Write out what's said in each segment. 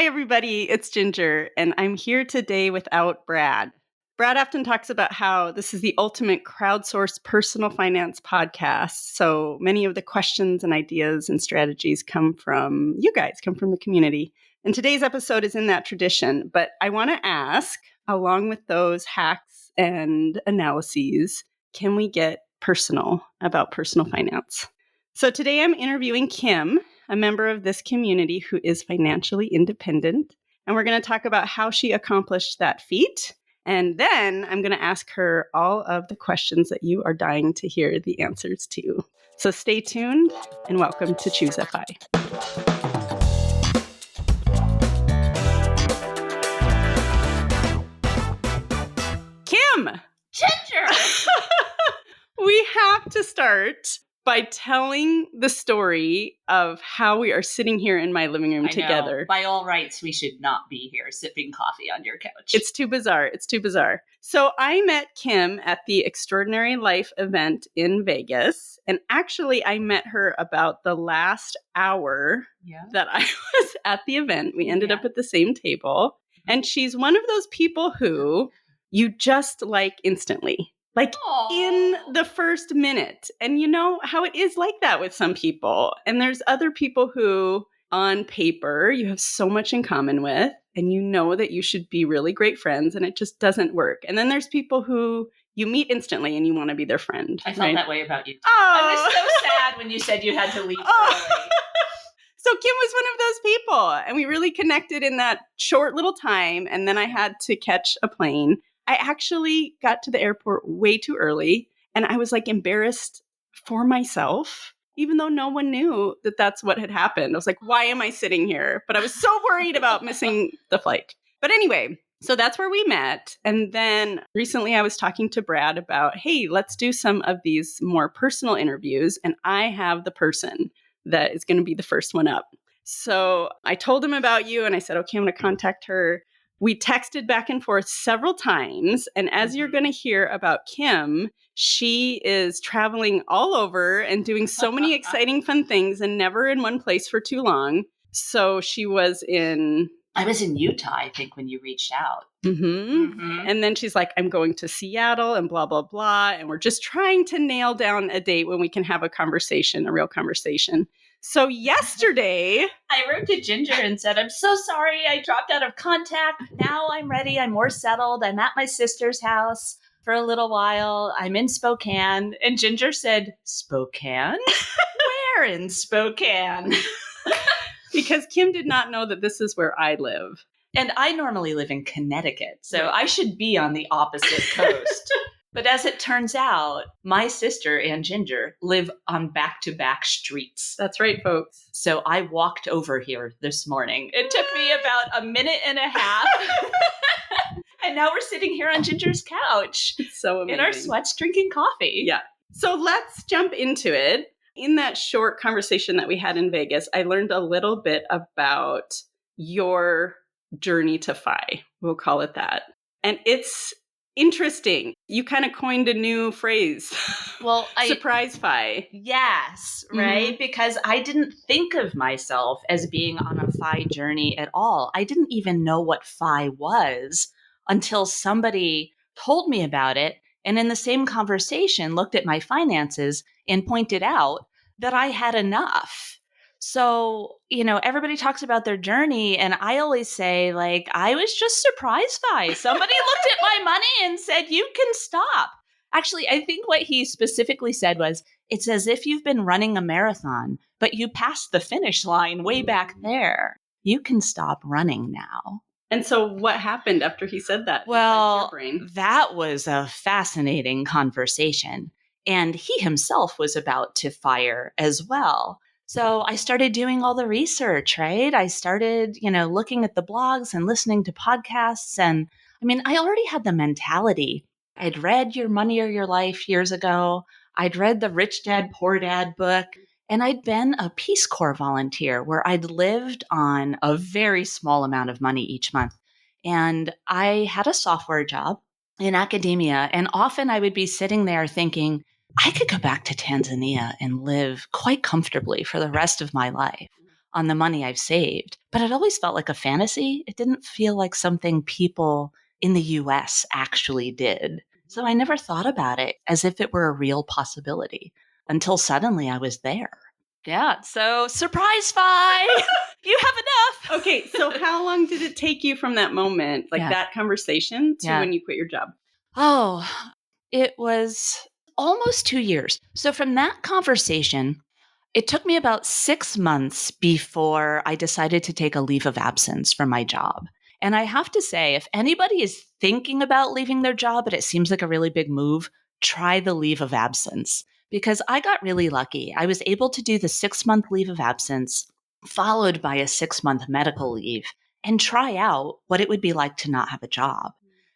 everybody. It's Ginger, and I'm here today without Brad. Brad often talks about how this is the ultimate crowdsourced personal finance podcast. So many of the questions and ideas and strategies come from you guys, come from the community. And today's episode is in that tradition. But I want to ask, along with those hacks and analyses, can we get personal about personal finance? So today I'm interviewing Kim, a member of this community who is financially independent. And we're going to talk about how she accomplished that feat. And then I'm going to ask her all of the questions that you are dying to hear the answers to. So stay tuned and welcome to Choose FI. Kim! Ginger! We have to start by telling the story of how we are sitting here in my living room together. By all rights, we should not be here sipping coffee on your couch. It's too bizarre. It's too bizarre. So I met Kim at the Extraordinary Life event in Vegas. And actually, I met her about the last hour that I was at the event. We ended up at the same table. And she's one of those people who you just like instantly. Like in the first minute. And you know how it is like that with some people. And there's other people who, on paper, you have so much in common with, and you know that you should be really great friends, and it just doesn't work. And then there's people who you meet instantly and you want to be their friend. I felt that way about you too. Oh. I was so sad when you said you had to leave early. So Kim was one of those people, and we really connected in that short little time, and then I had to catch a plane. I actually got to the airport way too early, and I was like embarrassed for myself, even though no one knew that that's what had happened. I was like, why am I sitting here? But I was so worried about missing the flight. But anyway, so that's where we met. And then recently I was talking to Brad about, hey, let's do some of these more personal interviews. And I have the person that is going to be the first one up. So I told him about you and I said, okay, I'm going to contact her. We texted back and forth several times. And as you're going to hear about Kim, she is traveling all over and doing so many exciting, fun things and never in one place for too long. So she was in... I was in Utah, I think, when you reached out. And then she's like, I'm going to Seattle and blah, blah, blah. And we're just trying to nail down a date when we can have a conversation, a real conversation. So yesterday, I wrote to Ginger and said, I'm so sorry. I dropped out of contact. Now I'm ready. I'm more settled. I'm at my sister's house for a little while. I'm in Spokane. And Ginger said, Spokane? Where in Spokane? Because Kim did not know that this is where I live. And I normally live in Connecticut, so I should be on the opposite coast. But as it turns out, my sister and Ginger live on back-to-back streets. That's right, folks. So I walked over here this morning. It took me about a minute and a half. And now we're sitting here on Ginger's couch. It's so amazing. In our sweats drinking coffee. Yeah. So let's jump into it. In that short conversation that we had in Vegas, I learned a little bit about your journey to FI. We'll call it that. And it's interesting. You kind of coined a new phrase. Well, surprise FI. Yes, right? Because I didn't think of myself as being on a FI journey at all. I didn't even know what FI was until somebody told me about it. And in the same conversation, looked at my finances and pointed out that I had enough. So, everybody talks about their journey. And I always say, like, I was just surprised by somebody looked at my money and said, you can stop. Actually, I think what he specifically said was, it's as if you've been running a marathon, but you passed the finish line way back there. You can stop running now. And so what happened after he said that? Well, that was a fascinating conversation. And he himself was about to fire as well. So I started doing all the research, right? I started, looking at the blogs and listening to podcasts. And I already had the mentality. I'd read Your Money or Your Life years ago. I'd read the Rich Dad, Poor Dad book. And I'd been a Peace Corps volunteer where I'd lived on a very small amount of money each month. And I had a software job in academia. And often I would be sitting there thinking, I could go back to Tanzania and live quite comfortably for the rest of my life. on the money I've saved. But it always felt like a fantasy. It didn't feel like something people in the US actually did. So I never thought about it as if it were a real possibility until suddenly I was there. Yeah. So surprise, Fi! You have enough. Okay. So how long did it take you from that moment, like that conversation, to when you quit your job? Oh, it was almost 2 years. So from that conversation, it took me about 6 months before I decided to take a leave of absence from my job. And I have to say, if anybody is thinking about leaving their job, but it seems like a really big move, try the leave of absence because I got really lucky. I was able to do the 6-month leave of absence, followed by a 6-month medical leave, and try out what it would be like to not have a job.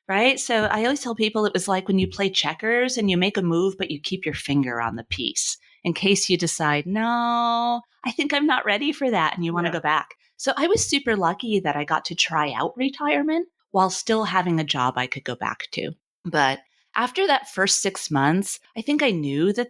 Right. So I always tell people it was like when you play checkers and you make a move, but you keep your finger on the piece in case you decide, no, I think I'm not ready for that. And you want to go back. So I was super lucky that I got to try out retirement while still having a job I could go back to. But after that first 6 months, I think I knew that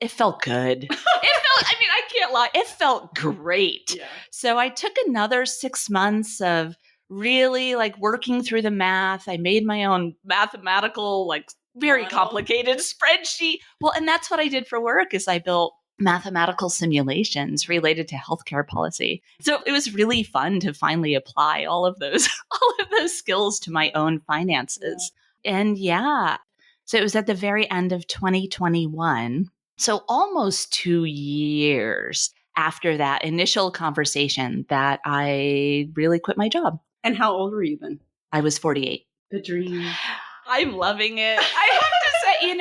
it felt good. I can't lie. It felt great. Yeah. So I took another 6 months of really like working through the math. I made my own mathematical, like very complicated spreadsheet. Well, and that's what I did for work is I built mathematical simulations related to healthcare policy. So it was really fun to finally apply all of those skills to my own finances. Yeah. And so it was at the very end of 2021. So almost 2 years after that initial conversation that I really quit my job. And how old were you then? I was 48. The dream. I'm loving it. I have to say,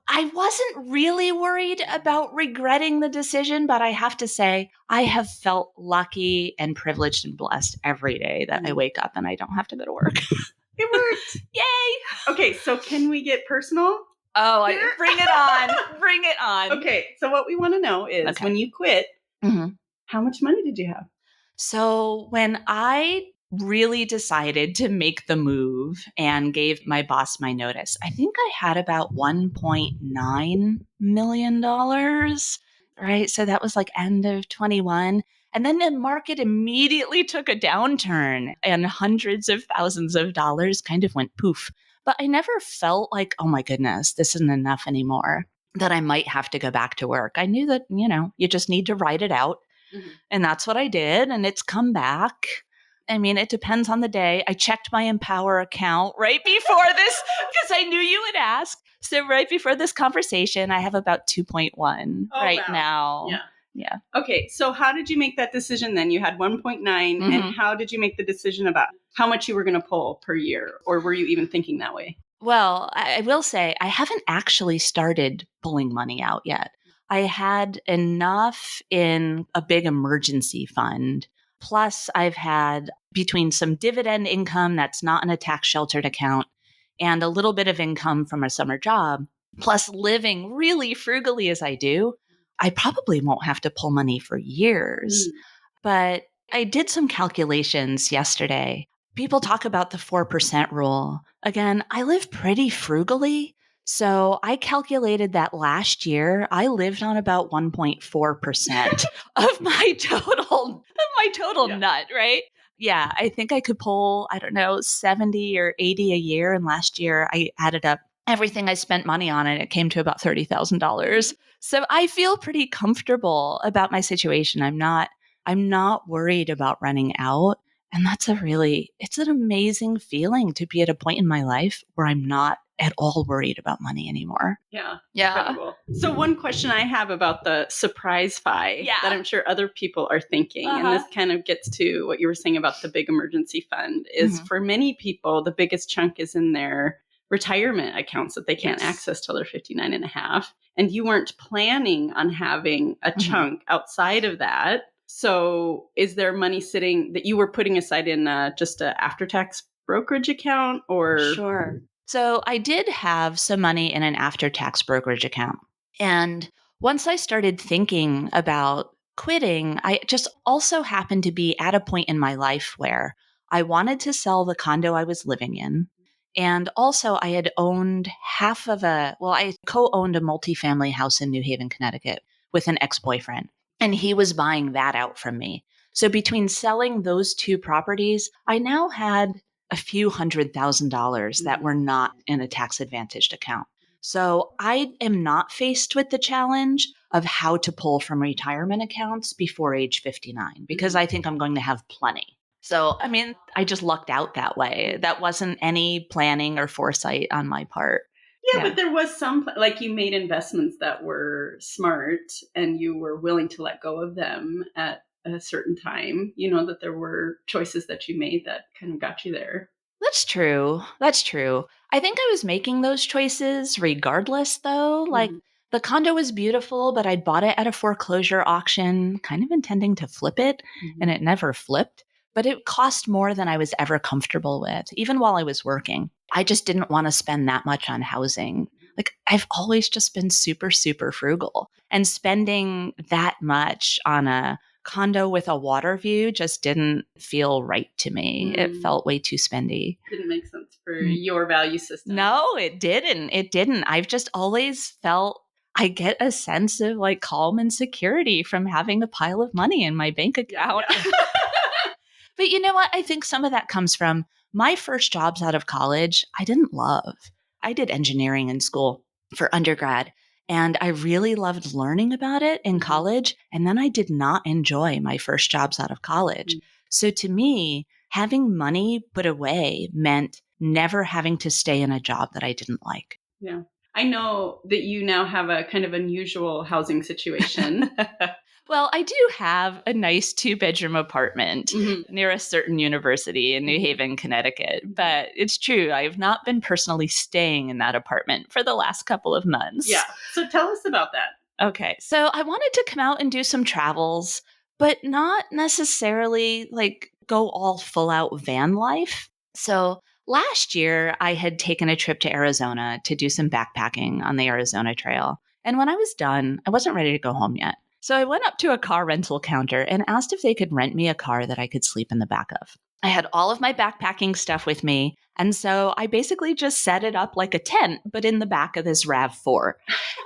I wasn't really worried about regretting the decision, but I have to say, I have felt lucky and privileged and blessed every day that I wake up and I don't have to go to work. It worked. Yay. Okay, so can we get personal? Oh, bring it on. Bring it on. Okay, so what we want to know is when you quit, how much money did you have? So when I really decided to make the move and gave my boss my notice, I think I had about $1.9 million, right? So that was like end of 21. And then the market immediately took a downturn and hundreds of thousands of dollars kind of went poof. But I never felt like, oh my goodness, this isn't enough anymore, that I might have to go back to work. I knew that, you just need to write it out. Mm-hmm. And that's what I did. And it's come back. I mean, it depends on the day. I checked my Empower account right before this because I knew you would ask. So right before this conversation, I have about 2.1 now. Yeah. Okay. So how did you make that decision then? You had 1.9 and how did you make the decision about how much you were going to pull per year? Or were you even thinking that way? Well, I will say I haven't actually started pulling money out yet. I had enough in a big emergency fund. Plus, I've had between some dividend income that's not in a tax sheltered account and a little bit of income from a summer job, plus living really frugally as I do, I probably won't have to pull money for years. But I did some calculations yesterday. People talk about the 4% rule. Again, I live pretty frugally. So I calculated that last year I lived on about 1.4% of my total nut, right? Yeah, I think I could pull, 70 or 80 a year. And last year I added up everything I spent money on and it came to about $30,000. So I feel pretty comfortable about my situation. I'm not worried about running out. And it's an amazing feeling to be at a point in my life where I'm not at all worried about money anymore. Yeah. Incredible. So one question I have about the surprise Fi that I'm sure other people are thinking, and this kind of gets to what you were saying about the big emergency fund, is for many people, the biggest chunk is in their retirement accounts that they can't access till they're 59 and a half. And you weren't planning on having a chunk outside of that. So is there money sitting that you were putting aside in just an after-tax brokerage account or? Sure. So I did have some money in an after-tax brokerage account. And once I started thinking about quitting, I just also happened to be at a point in my life where I wanted to sell the condo I was living in. And also I had owned I co-owned a multifamily house in New Haven, Connecticut with an ex-boyfriend. And he was buying that out from me. So between selling those two properties, I now had a few $100,000 that were not in a tax advantaged account. So I am not faced with the challenge of how to pull from retirement accounts before age 59 because I think I'm going to have plenty. So, I mean, I just lucked out that way. That wasn't any planning or foresight on my part. Yeah, but there was some, like you made investments that were smart and you were willing to let go of them at a certain time. You know, that there were choices that you made that kind of got you there. That's true. That's true. I think I was making those choices regardless, though. Like the condo was beautiful, but I'd bought it at a foreclosure auction, kind of intending to flip it, and it never flipped. But it cost more than I was ever comfortable with, even while I was working. I just didn't want to spend that much on housing. Like I've always just been super, super frugal, and spending that much on a condo with a water view just didn't feel right to me. It felt way too spendy. Didn't make sense for your value system. No, it didn't. It didn't. I've just always felt I get a sense of like calm and security from having a pile of money in my bank account. Yeah. But you know what? I think some of that comes from my first jobs out of college, I didn't love. I did engineering in school for undergrad. And I really loved learning about it in college. And then I did not enjoy my first jobs out of college. So to me, having money put away meant never having to stay in a job that I didn't like. Yeah. I know that you now have a kind of unusual housing situation. Well, I do have a nice 2-bedroom apartment near a certain university in New Haven, Connecticut. But it's true, I have not been personally staying in that apartment for the last couple of months. Yeah. So tell us about that. Okay. So I wanted to come out and do some travels, but not necessarily like go all full out van life. So last year, I had taken a trip to Arizona to do some backpacking on the Arizona Trail. And when I was done, I wasn't ready to go home yet. So I went up to a car rental counter and asked if they could rent me a car that I could sleep in the back of. I had all of my backpacking stuff with me. And so I basically just set it up like a tent, but in the back of this RAV4.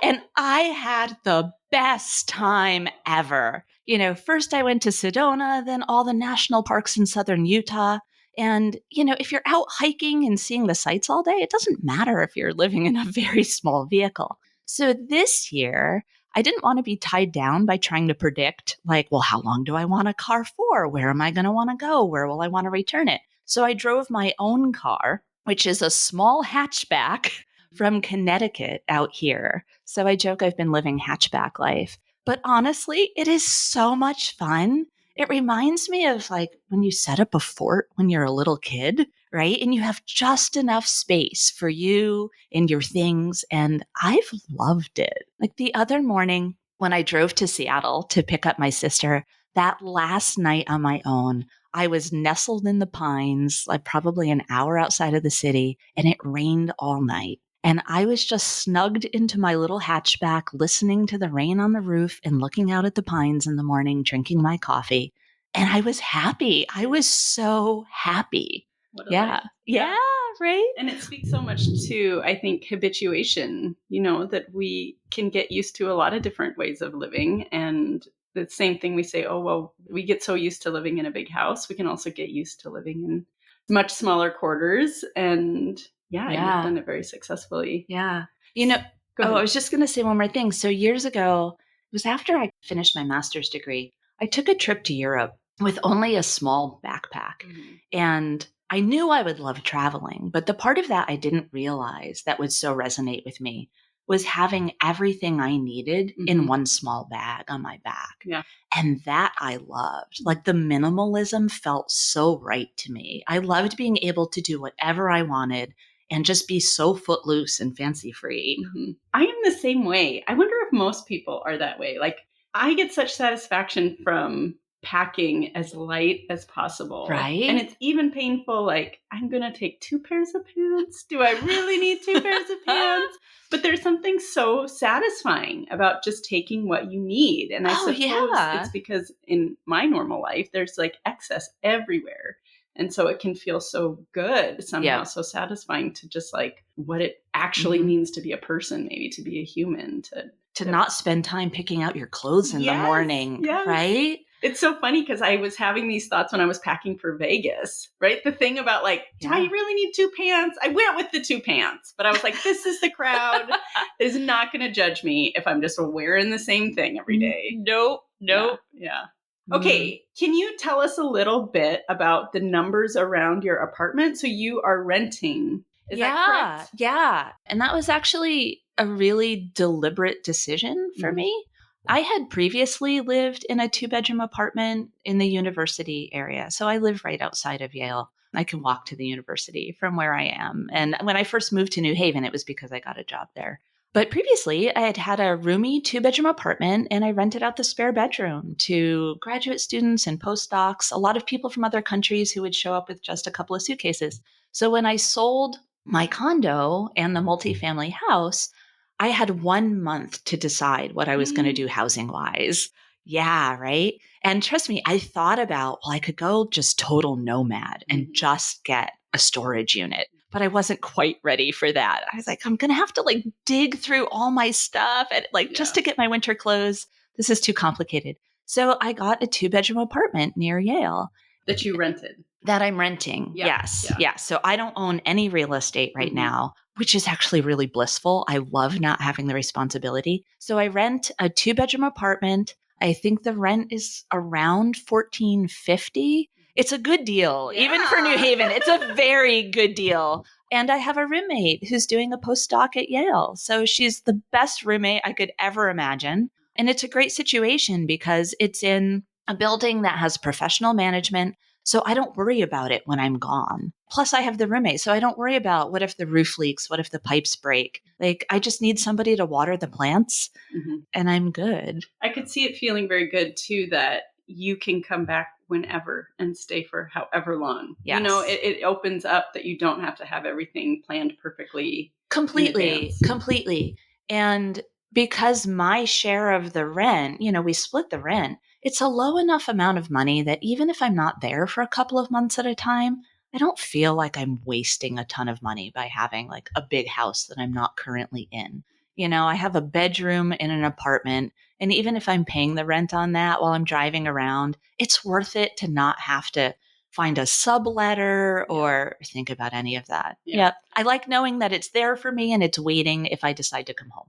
And I had the best time ever. You know, first I went to Sedona, then all the national parks in southern Utah. And, you know, if you're out hiking and seeing the sights all day, it doesn't matter if you're living in a very small vehicle. So this year, I didn't want to be tied down by trying to predict, like, well, how long do I want a car for? Where am I going to want to go? Where will I want to return it? So I drove my own car, which is a small hatchback from Connecticut out here. So I joke I've been living hatchback life. But honestly, it is so much fun. It reminds me of like when you set up a fort when you're a little kid, right? And you have just enough space for you and your things. And I've loved it. Like the other morning when I drove to Seattle to pick up my sister, that last night on my own, I was nestled in the pines, like probably an hour outside of the city, and it rained all night. And I was just snugged into my little hatchback, listening to the rain on the roof and looking out at the pines in the morning, drinking my coffee. And I was happy. I was so happy. Yeah. Yeah. Right. And it speaks so much to, I think, habituation, you know, that we can get used to a lot of different ways of living. And the same thing we say, oh, well, we get so used to living in a big house. We can also get used to living in much smaller quarters. And yeah. You've done it very successfully. Yeah. You know, I was just going to say one more thing. So years ago, it was after I finished my master's degree, I took a trip to Europe with only a small backpack. And I knew I would love traveling, but the part of that I didn't realize that would so resonate with me was having everything I needed in one small bag on my back. Yeah. And that I loved. Like the minimalism felt so right to me. I loved being able to do whatever I wanted and just be so footloose and fancy free. I am the same way. I wonder if most people are that way. Like I get such satisfaction from packing as light as possible. Right. And it's even painful. Like I'm going to take 2 pairs of pants. Do I really need 2 pairs of pants? But there's something so satisfying about just taking what you need. And I suppose it's because in my normal life, there's like excess everywhere. And so it can feel so good, somehow so satisfying to just like what it actually means to be a person, maybe to be a human, to not spend time picking out your clothes in the morning, right? It's so funny because I was having these thoughts when I was packing for Vegas, right? The thing about like, do I really need 2 pants? I went with the 2 pants, but I was like, this is the crowd that is not going to judge me if I'm just wearing the same thing every day. Nope. Yeah. Okay. Can you tell us a little bit about the numbers around your apartment? So you are renting. Is that correct? Yeah. And that was actually a really deliberate decision for me. I had previously lived in a 2-bedroom apartment in the university area. So I live right outside of Yale. I can walk to the university from where I am. And when I first moved to New Haven, it was because I got a job there. But previously, I had had a roomy 2-bedroom apartment, and I rented out the spare bedroom to graduate students and postdocs, a lot of people from other countries who would show up with just a couple of suitcases. So when I sold my condo and the multifamily house, I had 1 month to decide what I was going to do housing wise. Yeah, right. And trust me, I thought about, well, I could go just total nomad and just get a storage unit. But I wasn't quite ready for that. I was like, I'm going to have to like dig through all my stuff and like just to get my winter clothes. This is too complicated. So I got a 2-bedroom apartment near Yale. That you rented. That I'm renting. Yes. So I don't own any real estate right now, which is actually really blissful. I love not having the responsibility. So I rent a 2-bedroom apartment. I think the rent is around $14.50. It's a good deal. Even for New Haven, it's a very good deal. And I have a roommate who's doing a postdoc at Yale. So she's the best roommate I could ever imagine. And it's a great situation because it's in a building that has professional management. So I don't worry about it when I'm gone. Plus I have the roommate. So I don't worry about what if the roof leaks? What if the pipes break? Like I just need somebody to water the plants and I'm good. I could see it feeling very good too, that you can come back whenever and stay for however long. Yes. You know, it opens up that you don't have to have everything planned perfectly. Completely. And because my share of the rent, you know, we split the rent, it's a low enough amount of money that even if I'm not there for a couple of months at a time, I don't feel like I'm wasting a ton of money by having like a big house that I'm not currently in. You know, I have a bedroom in an apartment. And even if I'm paying the rent on that while I'm driving around, it's worth it to not have to find a subletter or think about any of that. Yeah. I like knowing that it's there for me and it's waiting if I decide to come home.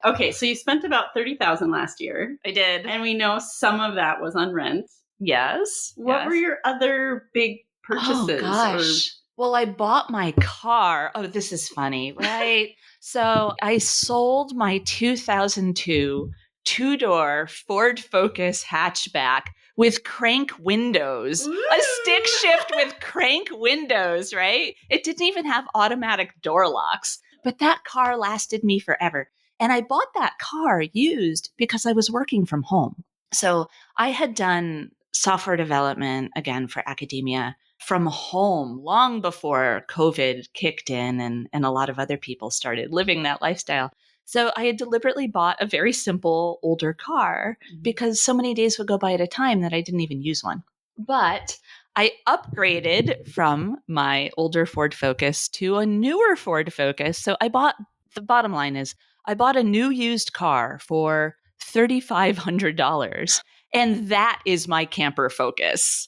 Okay, so you spent about $30,000 last year. I did. And we know some of that was on rent. Yes. What were your other big purchases? Oh, gosh. Well, I bought my car. Oh, this is funny, right? So I sold my 2002 2-door Ford Focus hatchback with crank windows, a stick shift with crank windows, right? It didn't even have automatic door locks, but that car lasted me forever. And I bought that car used because I was working from home. So I had done software development, again, for academia from home long before COVID kicked in and a lot of other people started living that lifestyle. So I had deliberately bought a very simple older car because so many days would go by at a time that I didn't even use one. But I upgraded from my older Ford Focus to a newer Ford Focus. So the bottom line is, I bought a new used car for $3,500. And that is my camper focus.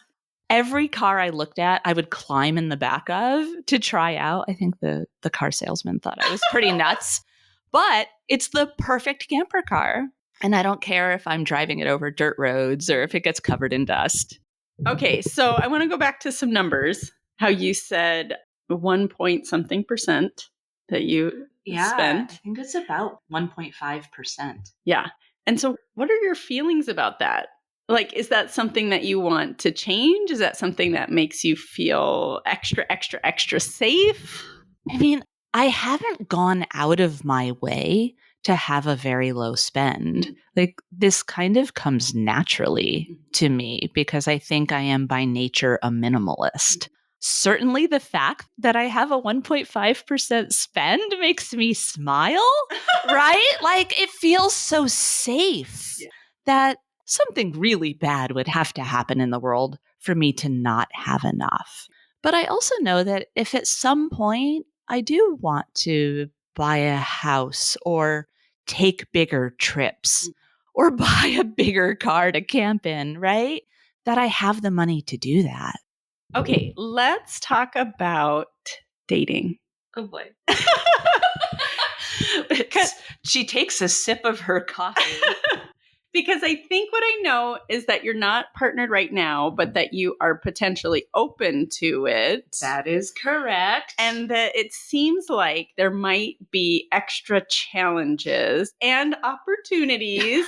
Every car I looked at, I would climb in the back of to try out. I think the car salesman thought I was pretty nuts, but it's the perfect camper car. And I don't care if I'm driving it over dirt roads or if it gets covered in dust. Okay, so I want to go back to some numbers. How you said 1 point something percent that you spent. I think it's about 1.5%. Yeah. And so what are your feelings about that? Like, is that something that you want to change? Is that something that makes you feel extra safe? I mean, I haven't gone out of my way to have a very low spend. Like, this kind of comes naturally to me because I think I am by nature a minimalist. Certainly the fact that I have a 1.5% spend makes me smile, right? Like, it feels so safe that something really bad would have to happen in the world for me to not have enough. But I also know that if at some point I do want to buy a house or take bigger trips or buy a bigger car to camp in, right? That I have the money to do that. Okay, let's talk about dating. Oh boy. She takes a sip of her coffee. Because I think what I know is that you're not partnered right now, but that you are potentially open to it. That is correct. And that it seems like there might be extra challenges and opportunities,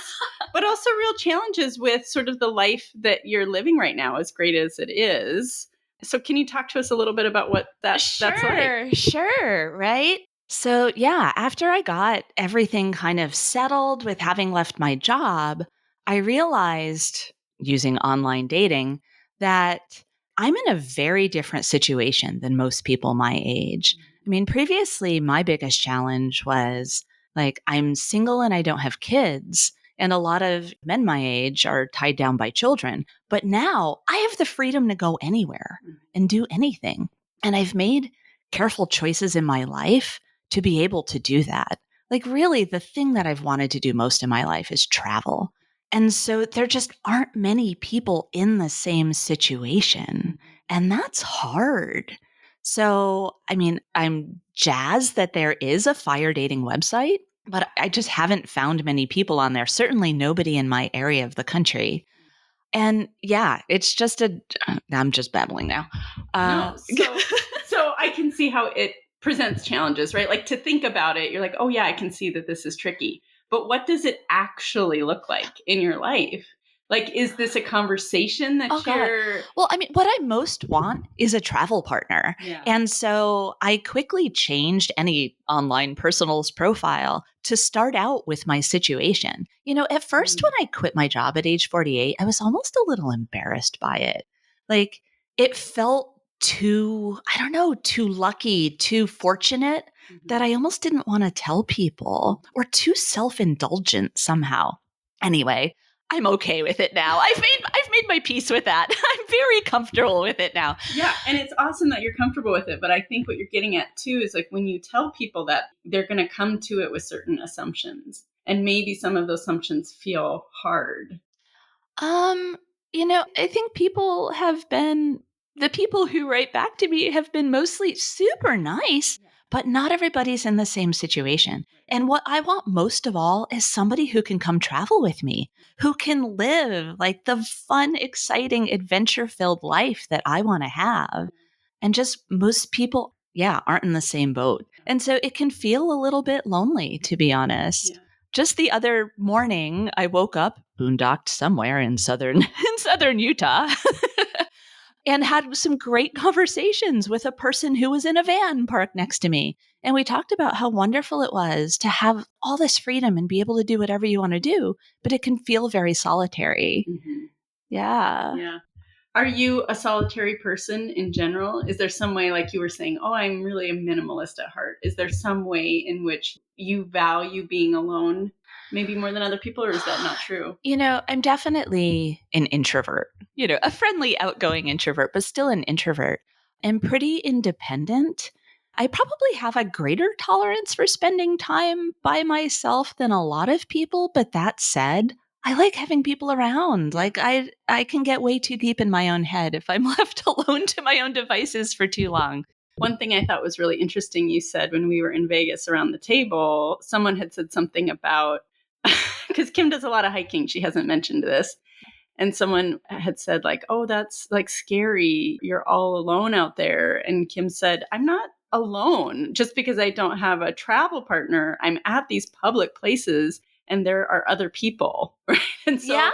but also real challenges with sort of the life that you're living right now, as great as it is. So can you talk to us a little bit about what that's like? Sure, right? So, yeah, after I got everything kind of settled with having left my job, I realized using online dating that I'm in a very different situation than most people my age. I mean, previously, my biggest challenge was like, I'm single and I don't have kids. And a lot of men my age are tied down by children. But now I have the freedom to go anywhere and do anything. And I've made careful choices in my life to be able to do that. Like, really, the thing that I've wanted to do most in my life is travel. And so there just aren't many people in the same situation. And that's hard. So, I mean, I'm jazzed that there is a fire dating website, but I just haven't found many people on there. Certainly nobody in my area of the country. And yeah, it's just I'm just babbling now. No, so I can see how it presents challenges, right? Like to think about it, you're like, oh yeah, I can see that this is tricky. But what does it actually look like in your life? Like, is this a conversation that you're... Well, I mean, what I most want is a travel partner. Yeah. And so I quickly changed any online personal's profile to start out with my situation. You know, at first, when I quit my job at age 48, I was almost a little embarrassed by it. Like, it felt too, I don't know, too lucky, too fortunate that I almost didn't want to tell people, or too self-indulgent somehow. Anyway, I'm okay with it now. I've made my peace with that. I'm very comfortable with it now. Yeah, and it's awesome that you're comfortable with it, but I think what you're getting at too is like when you tell people that, they're going to come to it with certain assumptions, and maybe some of those assumptions feel hard. You know, I think the people who write back to me have been mostly super nice, but not everybody's in the same situation. And what I want most of all is somebody who can come travel with me, who can live like the fun, exciting, adventure-filled life that I want to have. And just most people, yeah, aren't in the same boat. And so it can feel a little bit lonely, to be honest. Yeah. Just the other morning, I woke up boondocked somewhere in southern Utah and had some great conversations with a person who was in a van parked next to me. And we talked about how wonderful it was to have all this freedom and be able to do whatever you want to do, but it can feel very solitary. Mm-hmm. Yeah. Yeah. Are you a solitary person in general? Is there some way, like you were saying, oh, I'm really a minimalist at heart? Is there some way in which you value being alone, maybe more than other people, or is that not true? You know, I'm definitely an introvert, you know, a friendly, outgoing introvert, but still an introvert. I'm pretty independent. I probably have a greater tolerance for spending time by myself than a lot of people. But that said, I like having people around. Like I can get way too deep in my own head if I'm left alone to my own devices for too long. One thing I thought was really interesting, you said when we were in Vegas around the table, someone had said something about, because Kim does a lot of hiking, she hasn't mentioned this. And someone had said like, oh, that's like scary. You're all alone out there. And Kim said, I'm not alone just because I don't have a travel partner. I'm at these public places and there are other people. Right? And so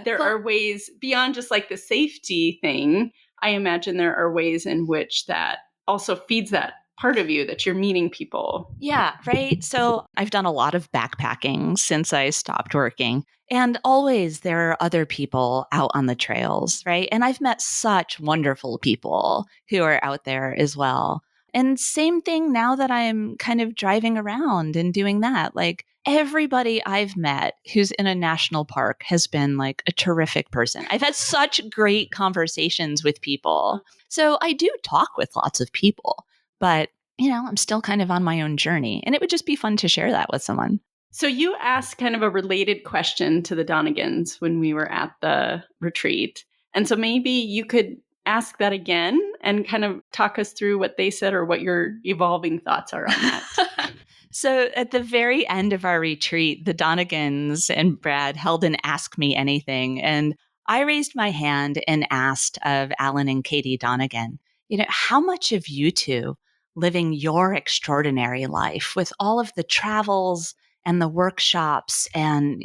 there are ways beyond just like the safety thing. I imagine there are ways in which that also feeds that part of you, that you're meeting people. Yeah, right. So I've done a lot of backpacking since I stopped working. And always there are other people out on the trails, right? And I've met such wonderful people who are out there as well. And same thing now that I'm kind of driving around and doing that. Like everybody I've met who's in a national park has been like a terrific person. I've had such great conversations with people. So I do talk with lots of people, but I'm still kind of on my own journey, and it would just be fun to share that with someone. So you asked kind of a related question to the Donegans when we were at the retreat. And so maybe you could ask that again and kind of talk us through what they said or what your evolving thoughts are on that. So at the very end of our retreat, the Donegans and Brad held an Ask Me Anything. And I raised my hand and asked of Alan and Katie Donegan, how much of you two living your extraordinary life with all of the travels and the workshops and,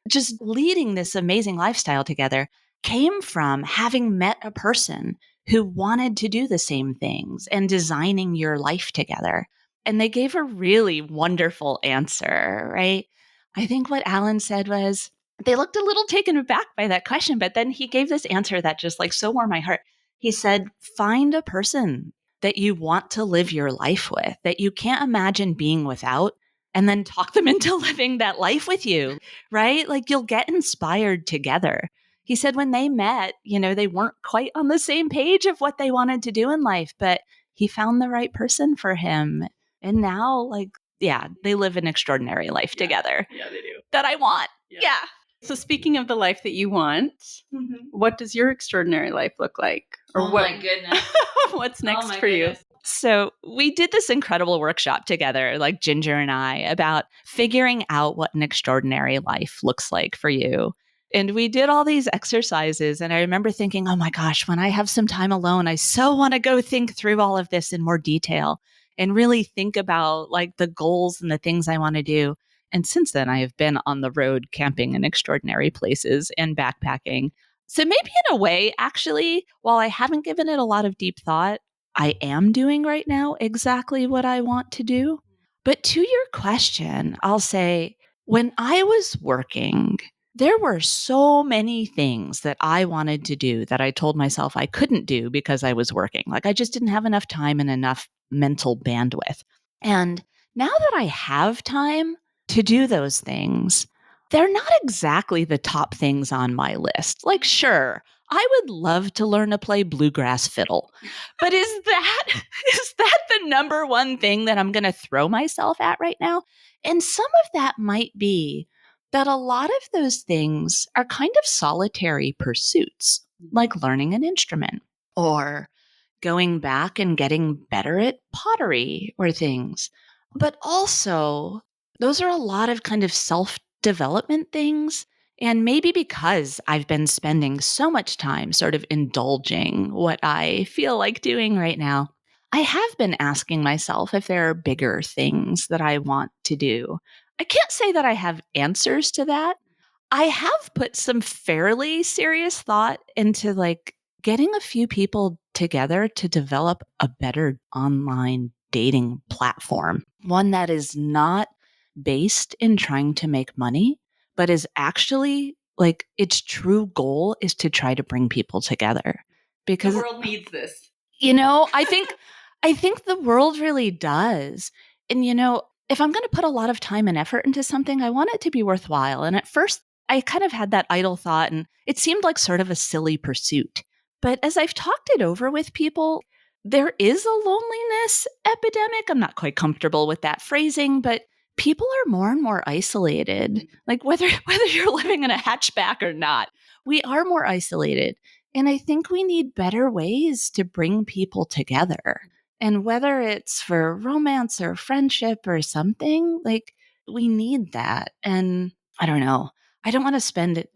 just leading this amazing lifestyle together came from having met a person who wanted to do the same things and designing your life together. And they gave a really wonderful answer, right? I think what Alan said was they looked a little taken aback by that question, but then he gave this answer that just like so warmed my heart. He said, find a person that you want to live your life with, that you can't imagine being without, and then talk them into living that life with you, right? Like you'll get inspired together. He said when they met, they weren't quite on the same page of what they wanted to do in life, but he found the right person for him. And now, they live an extraordinary life together. Yeah, they do. That I want. Yeah. So speaking of the life that you want, what does your extraordinary life look like? Or my goodness. What's next for you? So we did this incredible workshop together, like Ginger and I, about figuring out what an extraordinary life looks like for you. And we did all these exercises. And I remember thinking, oh my gosh, when I have some time alone, I so want to go think through all of this in more detail and really think about like the goals and the things I want to do. And since then, I have been on the road camping in extraordinary places and backpacking. So maybe in a way, actually, while I haven't given it a lot of deep thought, I am doing right now exactly what I want to do. But to your question, I'll say when I was working, there were so many things that I wanted to do that I told myself I couldn't do because I was working. Like I just didn't have enough time and enough mental bandwidth. And now that I have time to do those things, they're not exactly the top things on my list. Like, sure, I would love to learn to play bluegrass fiddle, but is that the number one thing that I'm going to throw myself at right now? And some of that might be that a lot of those things are kind of solitary pursuits, like learning an instrument or going back and getting better at pottery or things. But also, those are a lot of kind of self development things. And maybe because I've been spending so much time sort of indulging what I feel like doing right now, I have been asking myself if there are bigger things that I want to do. I can't say that I have answers to that. I have put some fairly serious thought into like getting a few people together to develop a better online dating platform, one that is not based in trying to make money, but is actually like its true goal is to try to bring people together. Because the world needs this. I think the world really does. And if I'm going to put a lot of time and effort into something, I want it to be worthwhile. And at first, I kind of had that idle thought, and it seemed like sort of a silly pursuit. But as I've talked it over with people, there is a loneliness epidemic. I'm not quite comfortable with that phrasing, but people are more and more isolated. Like whether you're living in a hatchback or not, we are more isolated. And I think we need better ways to bring people together. And whether it's for romance or friendship or something, like we need that. And I don't know. I don't want to spend it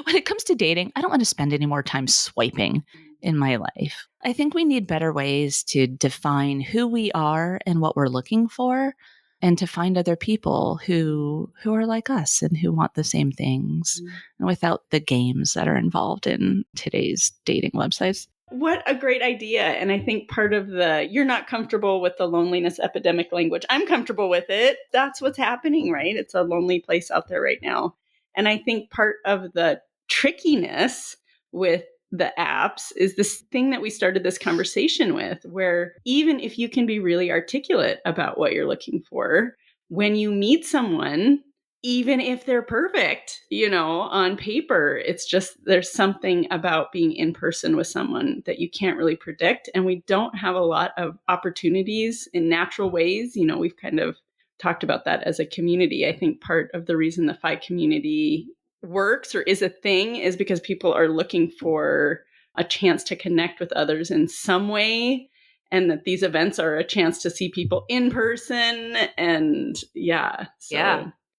when it comes to dating. I don't want to spend any more time swiping in my life. I think we need better ways to define who we are and what we're looking for, and to find other people who are like us and who want the same things, and without the games that are involved in today's dating websites. What a great idea. And I think part of you're not comfortable with the loneliness epidemic language. I'm comfortable with it. That's what's happening, right? It's a lonely place out there right now. And I think part of the trickiness with the apps is this thing that we started this conversation with, where even if you can be really articulate about what you're looking for, when you meet someone, even if they're perfect, on paper, it's just there's something about being in person with someone that you can't really predict. And we don't have a lot of opportunities in natural ways. We've kind of talked about that as a community. I think part of the reason the FI community works or is a thing is because people are looking for a chance to connect with others in some way, and that these events are a chance to see people in person. And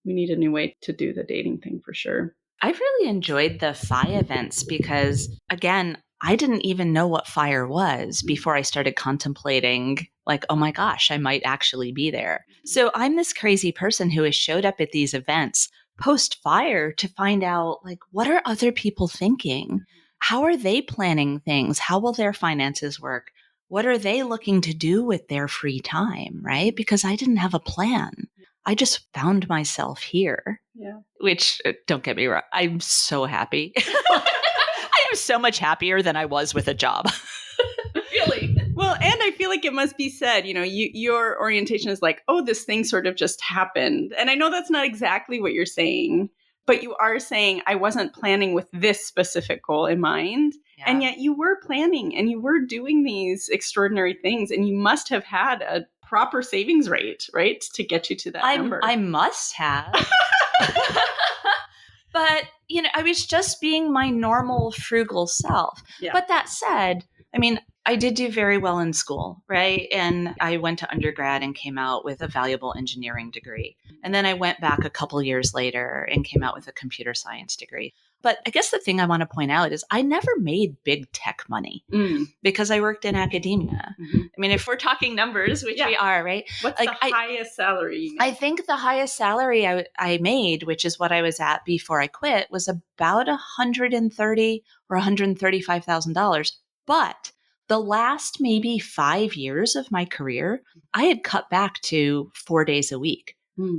we need a new way to do the dating thing for sure. I've really enjoyed the FI events because, again, I didn't even know what fire was before I started contemplating, like, oh my gosh, I might actually be there. So I'm this crazy person who has showed up at these events post fire to find out, like, what are other people thinking? How are they planning things? How will their finances work? What are they looking to do with their free time, right? Because I didn't have a plan. I just found myself here. Yeah. Which, don't get me wrong, I'm so happy. I am so much happier than I was with a job. Really. Well, and I feel like it must be said, your orientation is like, oh, this thing sort of just happened. And I know that's not exactly what you're saying, but you are saying I wasn't planning with this specific goal in mind. Yeah. And yet you were planning and you were doing these extraordinary things, and you must have had a proper savings rate, right, to get you to that number. I must have. But, I was just being my normal frugal self. Yeah. But that said, I did do very well in school, right? And I went to undergrad and came out with a valuable engineering degree. And then I went back a couple years later and came out with a computer science degree. But I guess the thing I want to point out is I never made big tech money because I worked in academia. Mm-hmm. If we're talking numbers, which we are, right? What's the highest salary you made? I think the highest salary I made, which is what I was at before I quit, was about $130,000 or $135,000. But the last maybe 5 years of my career, I had cut back to 4 days a week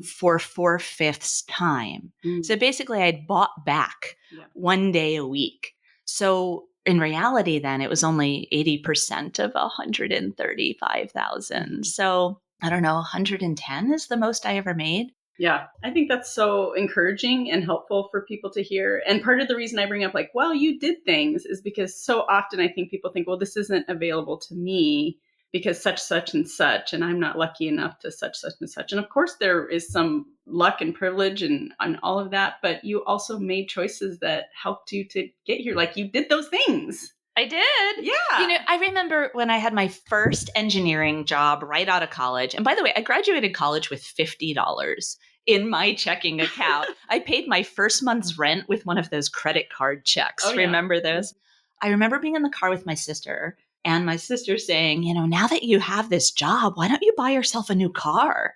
for 4/5 time. So basically, I'd bought back 1 day a week. So in reality, then it was only 80% of 135,000. So I don't know, 110 is the most I ever made. Yeah, I think that's so encouraging and helpful for people to hear. And part of the reason I bring up, like, well, you did things is because so often I think people think, well, this isn't available to me because such, and such, and I'm not lucky enough to such, and such. And of course, there is some luck and privilege and all of that, but you also made choices that helped you to get here. Like, you did those things. I did. Yeah. I remember when I had my first engineering job right out of college. And by the way, I graduated college with $50 in my checking account. I paid my first month's rent with one of those credit card checks. Oh, remember those? I remember being in the car with my sister and my sister saying, now that you have this job, why don't you buy yourself a new car?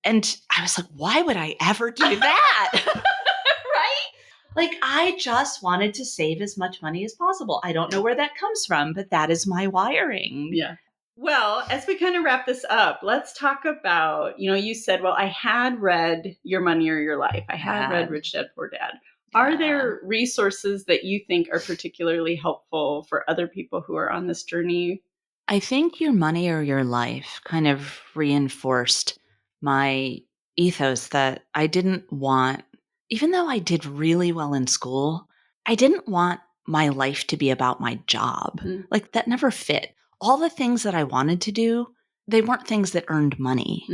And I was like, why would I ever do that? Right? Like, I just wanted to save as much money as possible. I don't know where that comes from, but that is my wiring. Yeah. Well, as we kind of wrap this up, let's talk about, you said, well, I had read Your Money or Your Life. I had read Rich Dad, Poor Dad. Yeah. Are there resources that you think are particularly helpful for other people who are on this journey? I think Your Money or Your Life kind of reinforced my ethos that I didn't want, even though I did really well in school, I didn't want my life to be about my job. Like, that never fit. All the things that I wanted to do, they weren't things that earned money.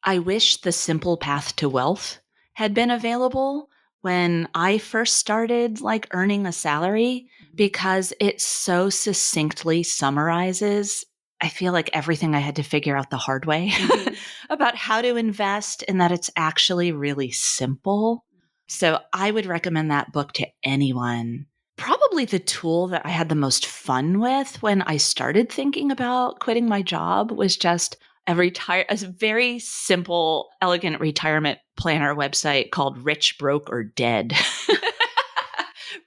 I wish the simple path to wealth had been available when I first started, like, earning a salary, because it so succinctly summarizes, I feel like, everything I had to figure out the hard way about how to invest, and that it's actually really simple. So I would recommend that book to anyone. Probably the tool that I had the most fun with when I started thinking about quitting my job was just a very simple, elegant retirement planner website called Rich, Broke, or Dead.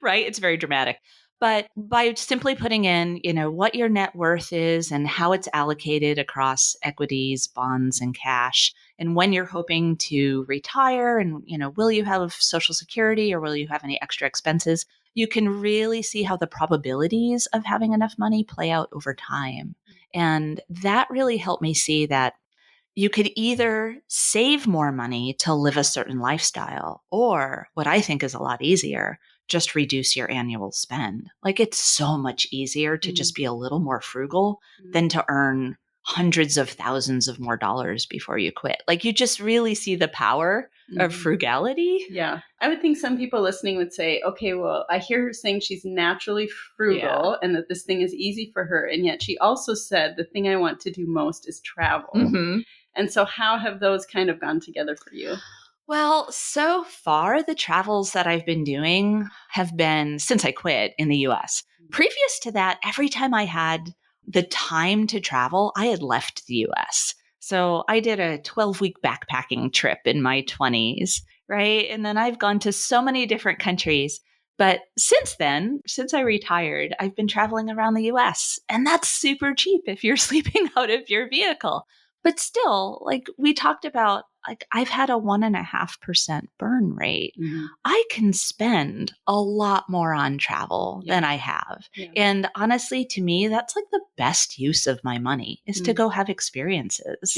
Right? It's very dramatic. But by simply putting in, what your net worth is and how it's allocated across equities, bonds, and cash, and when you're hoping to retire, and, will you have Social Security or will you have any extra expenses, you can really see how the probabilities of having enough money play out over time. And that really helped me see that, you could either save more money to live a certain lifestyle, or what I think is a lot easier, just reduce your annual spend. Like, it's so much easier to just be a little more frugal than to earn hundreds of thousands of more dollars before you quit. Like, you just really see the power of frugality. Yeah. I would think some people listening would say, okay, well, I hear her saying she's naturally frugal and that this thing is easy for her. And yet she also said the thing I want to do most is travel. And so how have those kind of gone together for you? Well, so far, the travels that I've been doing have been since I quit in the US. Previous to that, every time I had the time to travel, I had left the US. So I did a 12-week backpacking trip in my 20s, right? And then I've gone to so many different countries. But since then, since I retired, I've been traveling around the US. And that's super cheap if you're sleeping out of your vehicle. But still, like we talked about, like I've had a 1.5% burn rate. I can spend a lot more on travel than I have. And honestly, to me, that's like the best use of my money is to go have experiences.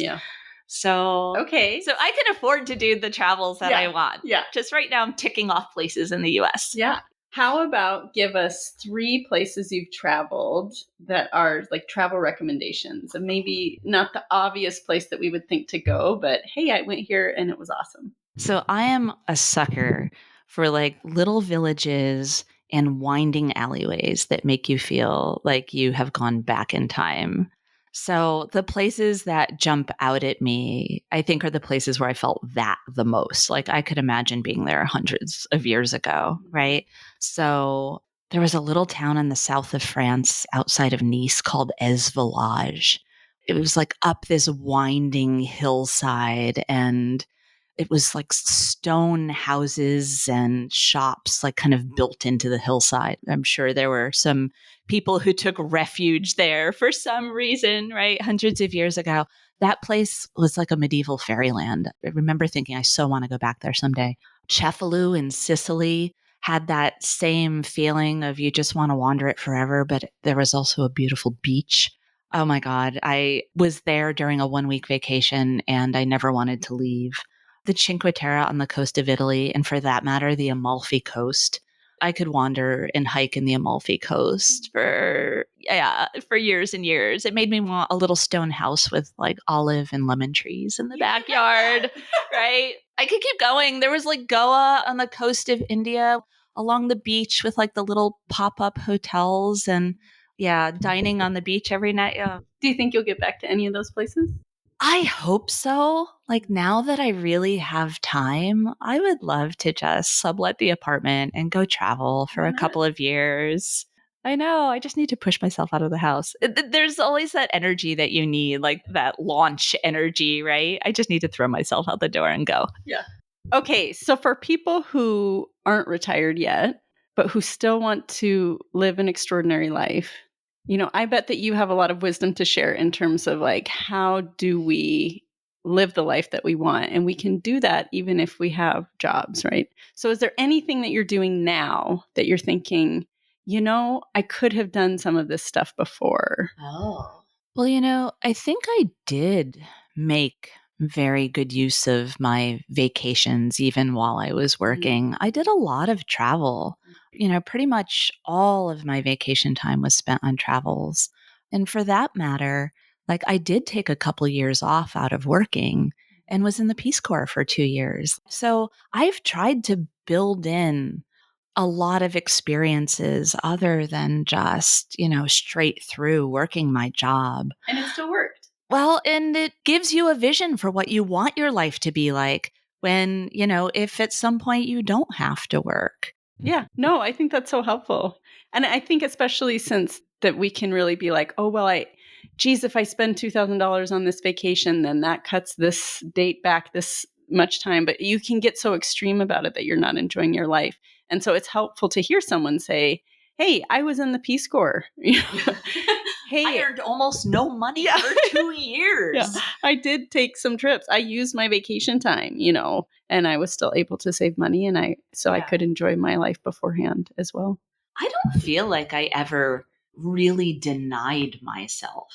So, so I can afford to do the travels that I want. Just right now, I'm ticking off places in the US. How about give us 3 places you've traveled that are like travel recommendations, and maybe not the obvious place that we would think to go, but hey, I went here and it was awesome. So I am a sucker for like little villages and winding alleyways that make you feel like you have gone back in time. So the places that jump out at me, I think, are the places where I felt that the most. Like I could imagine being there hundreds of years ago, right? So there was a little town in the south of France outside of Nice called Es Village. It was like up this winding hillside, and it was like stone houses and shops like kind of built into the hillside. I'm sure there were some people who took refuge there for some reason, right? Hundreds of years ago. That place was like a medieval fairyland. I remember thinking, I so want to go back there someday. Cefalù in Sicily had that same feeling of you just want to wander it forever, but there was also a beautiful beach. Oh my God. I was there during a 1-week vacation and I never wanted to leave. The Cinque Terre on the coast of Italy, and for that matter, the Amalfi Coast. I could wander and hike in the Amalfi Coast for years and years. It made me want a little stone house with like olive and lemon trees in the backyard, right? I could keep going. There was like Goa on the coast of India along the beach with like the little pop-up hotels and dining on the beach every night. Yeah. Do you think you'll get back to any of those places? I hope so. Like now that I really have time, I would love to just sublet the apartment and go travel for a couple of years. I know. I just need to push myself out of the house. There's always that energy that you need, like that launch energy, right? I just need to throw myself out the door and go. Okay. So for people who aren't retired yet, but who still want to live an extraordinary life, I bet that you have a lot of wisdom to share in terms of like, how do we live the life that we want? And we can do that even if we have jobs, right? So is there anything that you're doing now that you're thinking, I could have done some of this stuff before? Well, I think I did make very good use of my vacations even while I was working. I did a lot of travel. Pretty much all of my vacation time was spent on travels. And for that matter, like I did take a couple years off out of working and was in the Peace Corps for 2 years. So I've tried to build in a lot of experiences other than just, straight through working my job. And it still worked. Well, and it gives you a vision for what you want your life to be like when, if at some point you don't have to work. Yeah, no, I think that's so helpful. And I think especially since that we can really be like, oh, well, if I spend $2,000 on this vacation, then that cuts this date back this much time. But you can get so extreme about it that you're not enjoying your life. And so it's helpful to hear someone say, hey, I was in the Peace Corps. Hey, I earned almost no money for 2 years. I did take some trips. I used my vacation time, and I was still able to save money. And I could enjoy my life beforehand as well. I don't feel like I ever really denied myself.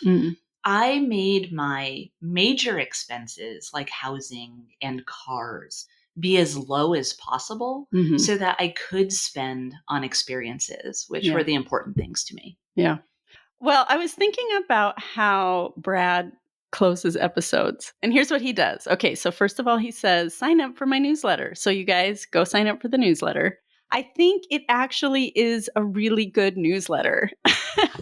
I made my major expenses like housing and cars be as low as possible so that I could spend on experiences, which were Yeah. the important things to me. Yeah. Well, I was thinking about how Brad closes episodes. And here's what he does. Okay, so first of all, he says, sign up for my newsletter. So you guys go sign up for the newsletter. I think it actually is a really good newsletter.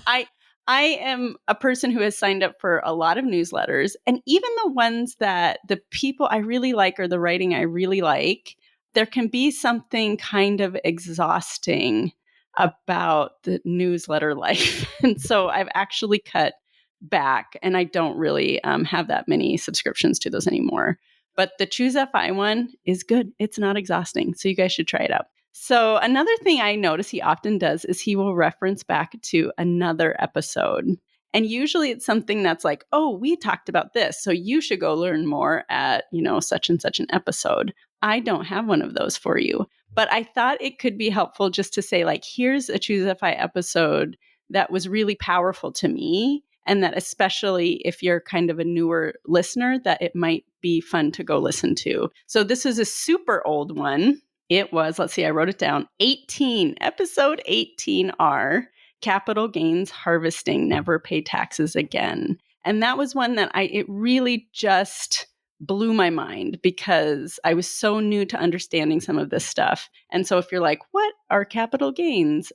I I am a person who has signed up for a lot of newsletters, and even the ones that the people I really like or the writing I really like, there can be something kind of exhausting about the newsletter life. And so I've actually cut back and I don't really have that many subscriptions to those anymore. But the Choose FI one is good. It's not exhausting. So you guys should try it out. So another thing I notice he often does is he will reference back to another episode. And usually it's something that's like, oh, we talked about this. So you should go learn more at, such and such an episode. I don't have one of those for you. But I thought it could be helpful just to say, like, here's a Choose FI episode that was really powerful to me. And that especially if you're kind of a newer listener, that it might be fun to go listen to. So this is a super old one. It was, let's see, I wrote it down, episode 18R, Capital Gains Harvesting, Never Pay Taxes Again. And that was one that it really just blew my mind because I was so new to understanding some of this stuff. And so if you're like, what are capital gains?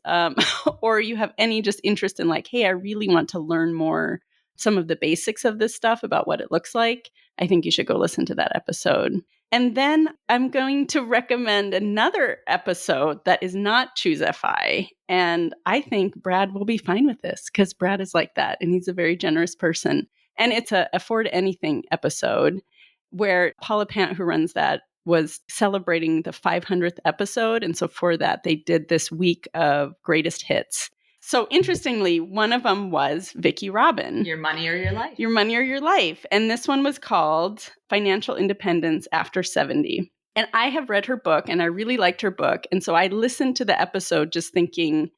Or you have any just interest in like, hey, I really want to learn more, some of the basics of this stuff about what it looks like, I think you should go listen to that episode. And then I'm going to recommend another episode that is not Choose FI. And I think Brad will be fine with this because Brad is like that and he's a very generous person. And it's a Afford Anything episode where Paula Pant, who runs that, was celebrating the 500th episode. And so for that, they did this week of greatest hits. So interestingly, one of them was Vicki Robin. Your Money or Your Life. Your Money or Your Life. And this one was called Financial Independence After 70. And I have read her book and I really liked her book. And so I listened to the episode just thinking,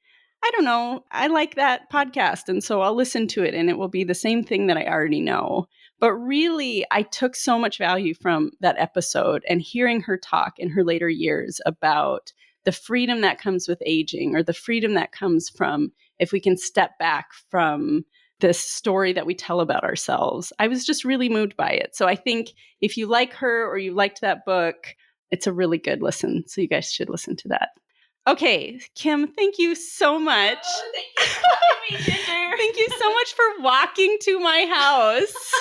I don't know, I like that podcast. And so I'll listen to it and it will be the same thing that I already know. But really, I took so much value from that episode and hearing her talk in her later years about the freedom that comes with aging or the freedom that comes from if we can step back from this story that we tell about ourselves. I was just really moved by it. So I think if you like her or you liked that book, it's a really good listen. So you guys should listen to that. Okay, Kim, thank you so much. Oh, thank you for having me, Ginger. Thank you so much for walking to my house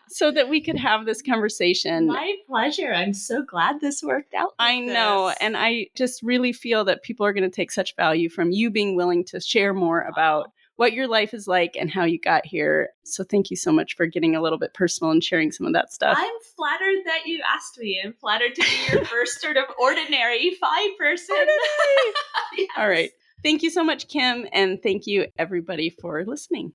so that we could have this conversation. My pleasure. I'm so glad this worked out. I know. And I just really feel that people are going to take such value from you being willing to share more about what your life is like and how you got here. So thank you so much for getting a little bit personal and sharing some of that stuff. I'm flattered that you asked me. I'm flattered to be your first sort of ordinary FI person. Yes. All right. Thank you so much, Kim. And thank you, everybody, for listening.